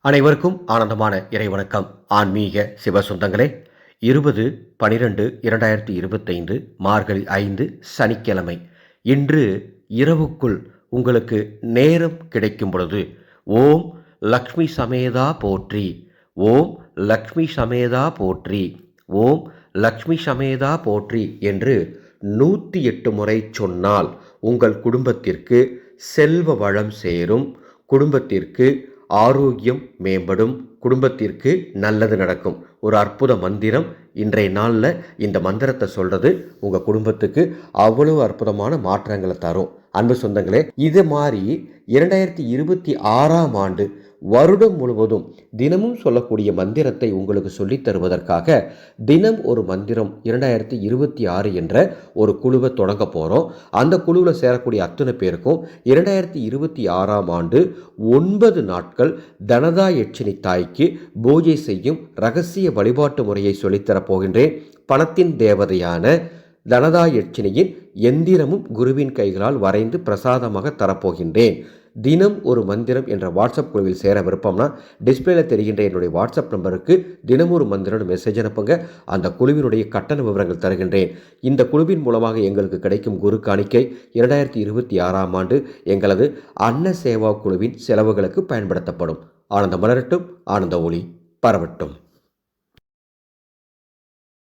அனைவருக்கும் ஆனந்தமான இறைவணக்கம். ஆன்மீக சிவசொந்தங்களே, 20/12/2025 மார்கழி 5 சனிக்கிழமை. இன்று இரவுக்குள் உங்களுக்கு நேரம் கிடைக்கும் பொழுது ஓம் லக்ஷ்மி சமேதா போற்றி, ஓம் லக்ஷ்மி சமேதா போற்றி, ஓம் லக்ஷ்மி சமேதா போற்றி என்று 108 முறை சொன்னால் உங்கள் குடும்பத்திற்கு செல்வ வளம் சேரும், குடும்பத்திற்கு ஆரோக்கியம் மேம்படும், குடும்பத்திற்கு நல்லது நடக்கும். ஒரு அற்புத மந்திரம். இன்றைய நாளில் இந்த மந்திரத்தை சொல்கிறது உங்கள் குடும்பத்துக்கு அவ்வளவு அற்புதமான மாற்றங்களை தரும். அன்பு சொந்தங்களே, இது மாதிரி 2026ஆம் ஆண்டு வருடம் முழுவதும் தினமும் சொல்லக்கூடிய மந்திரத்தை உங்களுக்கு சொல்லித் தருவதற்காக தினம் ஒரு மந்திரம் 2026 என்ற ஒரு குழுவை தொடங்க போகிறோம். அந்த குழுவில் சேரக்கூடிய அத்தனை பேருக்கும் 2026ஆம் ஆண்டு 9 நாட்கள் தனதா யட்சினி தாய்க்கு பூஜை செய்யும் ரகசிய வழிபாட்டு முறையை சொல்லித்தரப் போகின்றேன். பணத்தின் தேவதையான தனதா யட்சினியின் எந்திரமும் குருவின் கைகளால் வரைந்து பிரசாதமாக தரப்போகின்றேன். தினம் ஒரு மந்திரம் என்ற வாட்ஸ்அப் குழுவில் சேர விருப்பம்னா டிஸ்பிளேல தெரிகின்ற என்னுடைய வாட்ஸ்அப் நம்பருக்கு தினம் ஒரு மந்திரம் மெசேஜ் அனுப்புங்க. அந்த குழுவினுடைய கட்டண விவரங்கள் தருகின்றேன். இந்த குழுவின் மூலமாக எங்களுக்கு கிடைக்கும் குரு காணிக்கை 2026ஆம் ஆண்டு எங்களது அன்ன சேவா குழுவின் செலவுகளுக்கு பயன்படுத்தப்படும். ஆனந்த மலரட்டும், ஆனந்த ஒளி பரவட்டும்.